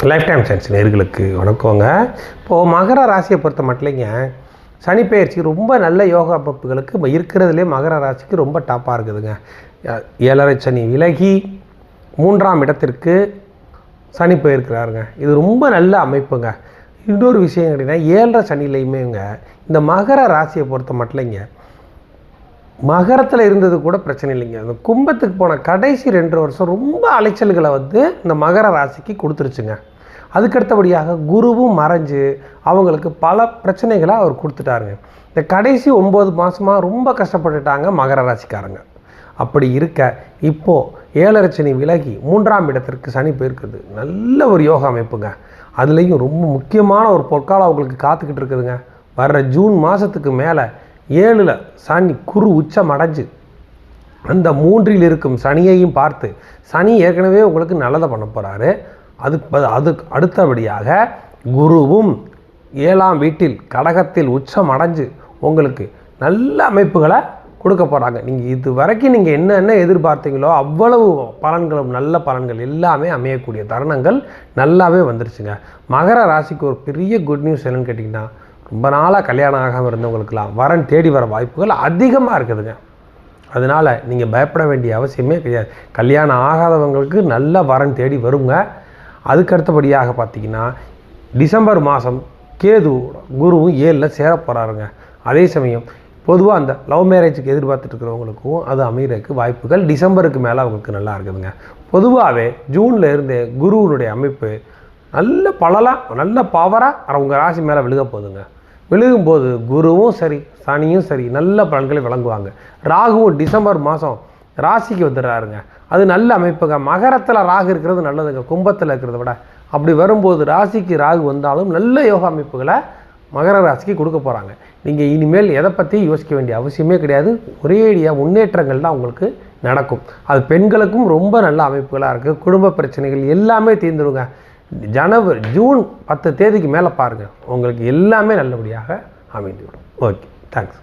Life time science நேயர்களுக்கு வணக்கங்க. இப்போது மகர ராசியை பொறுத்த மட்டும்ங்க சனி பெயர்ச்சி ரொம்ப நல்ல யோகா அமைப்புகளுக்கு இருக்கிறதுலே மகர ராசிக்கு ரொம்ப டாப்பாக இருக்குதுங்க. 7.5 சனி விலகி 3ஆம் இடத்திற்கு சனி போயிருக்கிறாருங்க. இது ரொம்ப நல்ல அமைப்புங்க. இன்னொரு விஷயம் கேட்டிங்கன்னா 7.5 சனிலையுமேங்க இந்த மகர ராசியை பொறுத்த மட்டும்ங்க மகரத்தில் இருந்தது கூட பிரச்சனை இல்லைங்க. அந்த கும்பத்துக்கு போன கடைசி 2 வருஷம் ரொம்ப அலைச்சல்களை இந்த மகர ராசிக்கு கொடுத்துருச்சுங்க. அதுக்கடுத்தபடியாக குருவும் மறைஞ்சு அவங்களுக்கு பல பிரச்சனைகளை அவர் கொடுத்துட்டாருங்க. இந்த கடைசி 9 மாதமாக ரொம்ப கஷ்டப்பட்டுட்டாங்க மகர ராசிக்காரங்க. அப்படி இருக்க இப்போது 7.5 சனி விலகி 3ஆம் இடத்திற்கு சனி போயிருக்குது. நல்ல ஒரு யோகா அமைப்புங்க. அதுலேயும் ரொம்ப முக்கியமான ஒரு பொற்காலம் அவங்களுக்கு காத்துக்கிட்டு இருக்குதுங்க. வர்ற ஜூன் மாதத்துக்கு மேலே 7ல் சனி குரு உச்சம் அடைஞ்சு அந்த 3இல் இருக்கும் சனியையும் பார்த்து சனி ஏற்கனவே உங்களுக்கு நல்லதை பண்ண போகிறாரு. அதுக்கு அடுத்தபடியாக குருவும் 7ஆம் வீட்டில் கடகத்தில் உச்சம் அடைஞ்சு உங்களுக்கு நல்ல அமைப்புகளை கொடுக்க போகிறாங்க. நீங்கள் இது வரைக்கும் நீங்கள் என்னென்ன எதிர்பார்த்தீங்களோ அவ்வளவு பலன்களும் நல்ல பலன்கள் எல்லாமே அமையக்கூடிய தருணங்கள் நல்லாவே வந்துருச்சுங்க. மகர ராசிக்கு ஒரு பெரிய குட் நியூஸ் என்னன்னு கேட்டிங்கன்னா, ரொம்ப நாளாக கல்யாணம் ஆகாமல் இருந்தவங்களுக்கெல்லாம் வரன் தேடி வர வாய்ப்புகள் அதிகமாக இருக்குதுங்க. அதனால் நீங்கள் பயப்பட வேண்டிய அவசியமே கிடையாது. கல்யாணம் ஆகாதவங்களுக்கு நல்ல வரன் தேடி வருங்க. அதுக்கடுத்தபடியாக பார்த்திங்கன்னா டிசம்பர் மாதம் கேது குருவும் 7ல் சேர போகிறாருங்க. அதே சமயம் பொதுவாக அந்த லவ் மேரேஜுக்கு எதிர்பார்த்துட்டு இருக்கிறவங்களுக்கும் அது அமைகிறதுக்கு வாய்ப்புகள் டிசம்பருக்கு மேலே அவங்களுக்கு நல்லா இருக்குதுங்க. பொதுவாகவே ஜூனில் இருந்தே குருவினுடைய அமைப்பு நல்ல பவராக அவங்க ராசி மேலே விழுக போகுதுங்க. விழுகும்போது குருவும் சரி சனியும் சரி நல்ல பலன்களை வழங்குவாங்க. ராகுவும் டிசம்பர் மாதம் ராசிக்கு வந்துடுறாருங்க. அது நல்ல அமைப்புங்க. மகரத்தில் ராகு இருக்கிறது நல்லதுங்க, கும்பத்தில் இருக்கிறத விட. அப்படி வரும்போது ராசிக்கு ராகு வந்தாலும் நல்ல யோகா அமைப்புகளை மகர ராசிக்கு கொடுக்க போகிறாங்க. நீங்கள் இனிமேல் எதை பற்றி யோசிக்க வேண்டிய அவசியமே கிடையாது. ஒரேடியாக முன்னேற்றங்கள் தான் உங்களுக்கு நடக்கும். அது பெண்களுக்கும் ரொம்ப நல்ல அமைப்புகளாக இருக்குது. குடும்ப பிரச்சனைகள் எல்லாமே தீர்ந்துருங்க. ஜூன் 10 தேதிக்கு மேலே பாருங்கள், உங்களுக்கு எல்லாமே நல்லபடியாக அமைந்துவிடும். Okay, thanks.